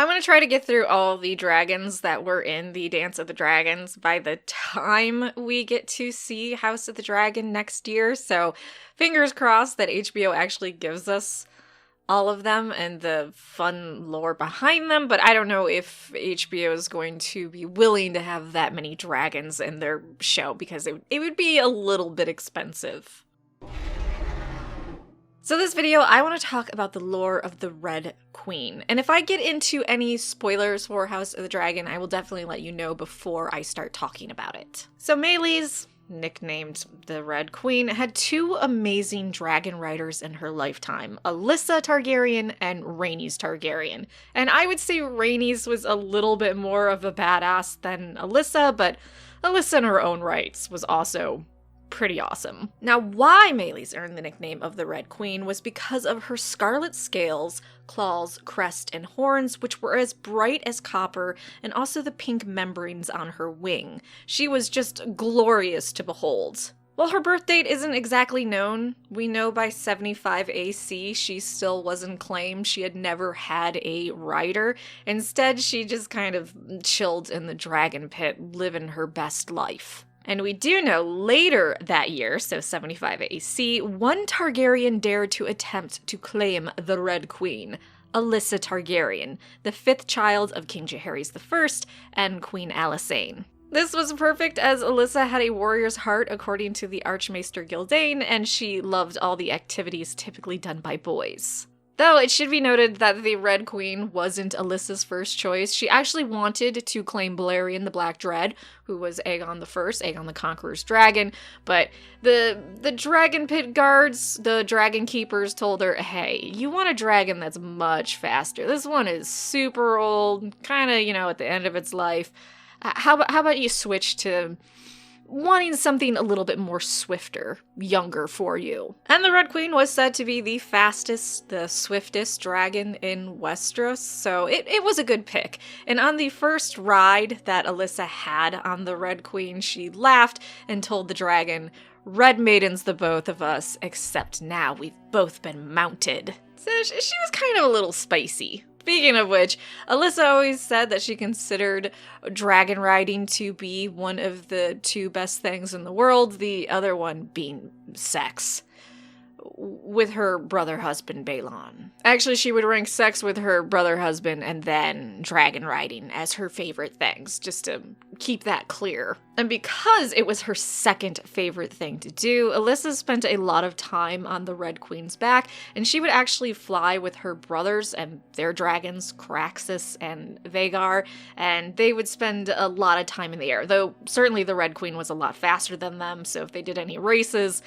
I'm gonna try to get through all the dragons that were in the Dance of the Dragons by the time we get to see House of the Dragon next year, so fingers crossed that HBO actually gives us all of them and the fun lore behind them, but I don't know if HBO is going to be willing to have that many dragons in their show because it would be a little bit expensive. So this video, I want to talk about the lore of the Red Queen. And if I get into any spoilers for House of the Dragon, I will definitely let you know before I start talking about it. So Maylis, nicknamed the Red Queen, had two amazing dragon riders in her lifetime, Alyssa Targaryen and Rhaenys Targaryen. And I would say Rhaenys was a little bit more of a badass than Alyssa, but Alyssa in her own rights was also pretty awesome. Now, why Maylis earned the nickname of the Red Queen was because of her scarlet scales, claws, crest, and horns, which were as bright as copper, and also the pink membranes on her wing. She was just glorious to behold. While her birth date isn't exactly known, we know by 75 AC she still wasn't claimed. She had never had a rider. Instead, she just kind of chilled in the dragon pit, living her best life. And we do know later that year, so 75 AC, one Targaryen dared to attempt to claim the Red Queen, Alyssa Targaryen, the fifth child of King Jaehaerys I and Queen Alysanne. This was perfect as Alyssa had a warrior's heart according to the Archmaester Gyldain, and she loved all the activities typically done by boys. Though it should be noted that the Red Queen wasn't Alyssa's first choice. She actually wanted to claim Balerion the Black Dread, who was Aegon I, Aegon the Conqueror's dragon, but the dragon pit guards, the dragon keepers, told her, hey, you want a dragon that's much faster. This one is super old, kind of, at the end of its life. How about you switch to wanting something a little bit more swifter, younger for you. And the Red Queen was said to be the fastest, the swiftest dragon in Westeros, so it was a good pick. And on the first ride that Alyssa had on the Red Queen, she laughed and told the dragon, "Red maidens the both of us, except now we've both been mounted." So she was kind of a little spicy. Speaking of which, Alyssa always said that she considered dragon riding to be one of the two best things in the world, the other one being sex with her brother husband Balon. Actually, she would rank sex with her brother husband and then dragon riding as her favorite things, just to keep that clear. And because it was her second favorite thing to do, Alyssa spent a lot of time on the Red Queen's back, and she would actually fly with her brothers and their dragons, Caraxes and Vhagar, and they would spend a lot of time in the air, though certainly the Red Queen was a lot faster than them, so if they did any races,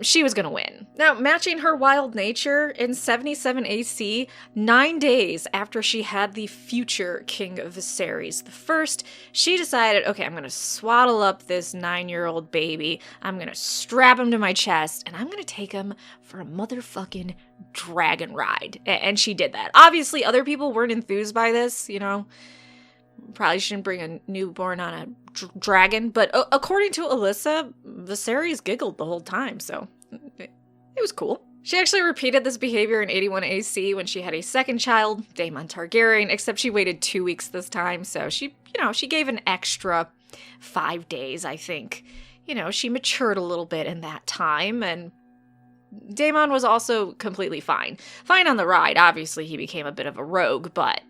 she was gonna win. Now, matching her wild nature, in 77 AC, 9 days after she had the future King of Viserys I, she decided, okay, I'm gonna swaddle up this 9-year-old baby, I'm gonna strap him to my chest, and I'm gonna take him for a motherfucking dragon ride. And she did that. Obviously, other people weren't enthused by this, Probably shouldn't bring a newborn on a dragon, but according to Alyssa, Viserys giggled the whole time, so it was cool. She actually repeated this behavior in 81 AC when she had a second child, Daemon Targaryen, except she waited 2 weeks this time, so she gave an extra 5 days, I think. She matured a little bit in that time, and Daemon was also completely fine. Fine on the ride, obviously he became a bit of a rogue, but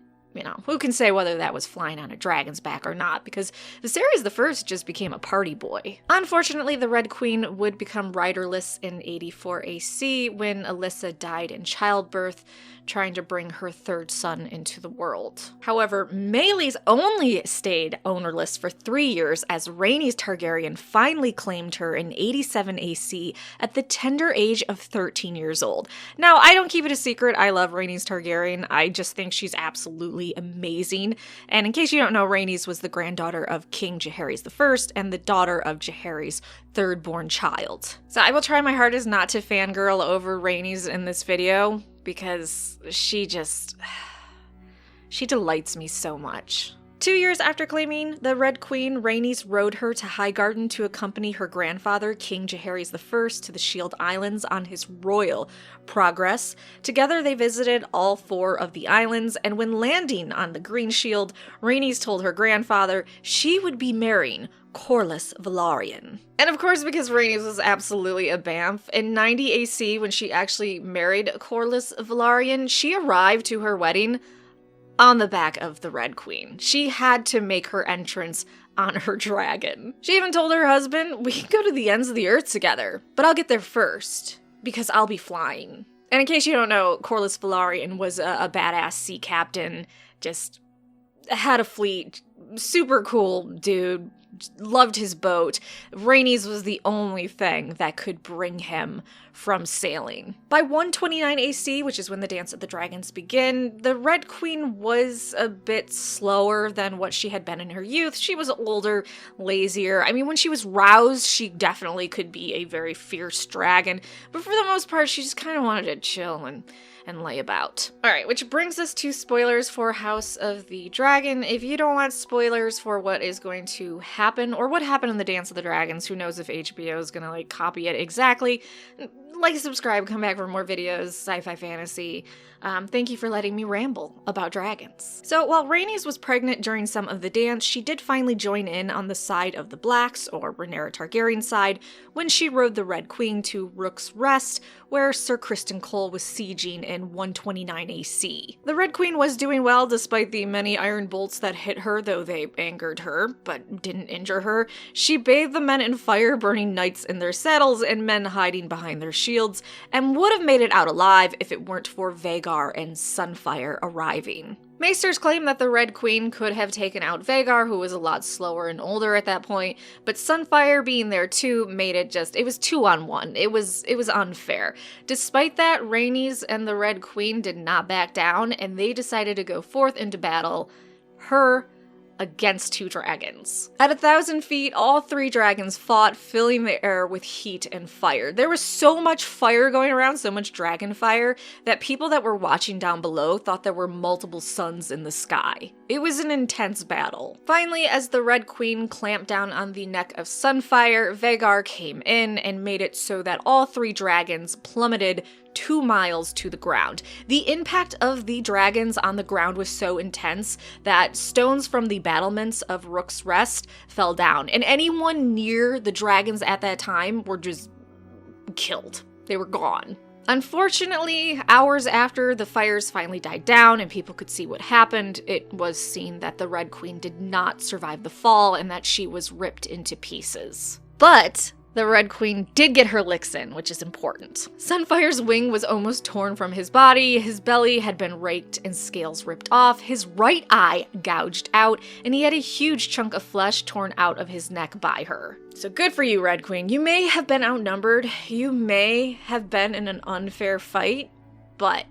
who can say whether that was flying on a dragon's back or not, because Viserys I just became a party boy. Unfortunately, the Red Queen would become riderless in 84 AC when Alyssa died in childbirth, trying to bring her third son into the world. However, Maylis only stayed ownerless for 3 years as Rhaenys Targaryen finally claimed her in 87 AC at the tender age of 13 years old. Now, I don't keep it a secret, I love Rhaenys Targaryen, I just think she's absolutely amazing. And in case you don't know, Rhaenys was the granddaughter of King Jaehaerys I and the daughter of Jaehaerys' third-born child. So I will try my hardest not to fangirl over Rhaenys in this video, because she delights me so much. 2 years after claiming the Red Queen, 𝑟haenys rode her to Highgarden to accompany her grandfather, King Jaehaerys I, to the Shield Islands on his royal progress. Together they visited all 4 of the islands, and when landing on the Green Shield, 𝑟haenys told her grandfather she would be marrying Corlys Velaryon. And of course, because 𝑟haenys was absolutely a bamf, in 90 AC, when she actually married Corlys Velaryon, she arrived to her wedding on the back of the Red Queen. She had to make her entrance on her dragon. She even told her husband, "We can go to the ends of the earth together, but I'll get there first, because I'll be flying." And in case you don't know, Corlys Velaryon was a badass sea captain, just had a fleet, super cool dude, loved his boat. 𝑟haenys was the only thing that could bring him from sailing. By 129 AC, which is when the Dance of the Dragons begin, the Red Queen was a bit slower than what she had been in her youth. She was older, lazier. I mean, when she was roused, she definitely could be a very fierce dragon, but for the most part, she just kind of wanted to chill and lay about. Alright, which brings us to spoilers for House of the Dragon. If you don't want spoilers for what is going to happen, or what happened in the Dance of the Dragons, who knows if HBO is gonna, like, copy it exactly, like, subscribe, come back for more videos, sci-fi fantasy. Thank you for letting me ramble about dragons. So while 𝑟haenys was pregnant during some of the dance, she did finally join in on the side of the Blacks, or Rhaenyra Targaryen's side, when she rode the Red Queen to Rook's Rest, where Sir Criston Cole was sieging in 129 AC. The Red Queen was doing well despite the many iron bolts that hit her, though they angered her, but didn't injure her. She bathed the men in fire, burning knights in their saddles and men hiding behind their shields, and would have made it out alive if it weren't for Vhagar and Sunfire arriving. Maesters claim that the Red Queen could have taken out Vhagar, who was a lot slower and older at that point, but Sunfire being there too made it it was 2-on-1. It was unfair. Despite that, 𝑟haenys and the Red Queen did not back down, and they decided to go forth into battle, her against 2 dragons. At 1,000 feet, all 3 dragons fought, filling the air with heat and fire. There was so much fire going around, so much dragon fire, that people that were watching down below thought there were multiple suns in the sky. It was an intense battle. Finally, as the Red Queen clamped down on the neck of Sunfire, Vhagar came in and made it so that all 3 dragons plummeted 2 miles to the ground. The impact of the dragons on the ground was so intense that stones from the battlements of Rook's Rest fell down, and anyone near the dragons at that time were just killed. They were gone. Unfortunately, hours after the fires finally died down and people could see what happened, it was seen that the Red Queen did not survive the fall and that she was ripped into pieces. But the Red Queen did get her licks in, which is important. Sunfire's wing was almost torn from his body, his belly had been raked and scales ripped off, his right eye gouged out, and he had a huge chunk of flesh torn out of his neck by her. So good for you, Red Queen. You may have been outnumbered, you may have been in an unfair fight, but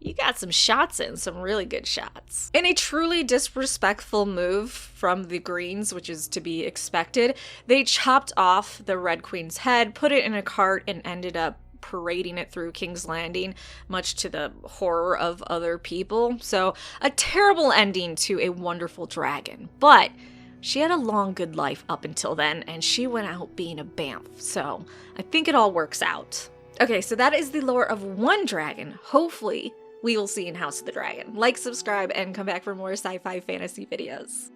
you got some shots in, some really good shots. In a truly disrespectful move from the Greens, which is to be expected, they chopped off the Red Queen's head, put it in a cart, and ended up parading it through King's Landing, much to the horror of other people. So a terrible ending to a wonderful dragon, but she had a long, good life up until then, and she went out being a bamf, so I think it all works out. Okay, so that is the lore of one dragon. Hopefully we will see in House of the Dragon. Like, subscribe, and come back for more sci-fi fantasy videos.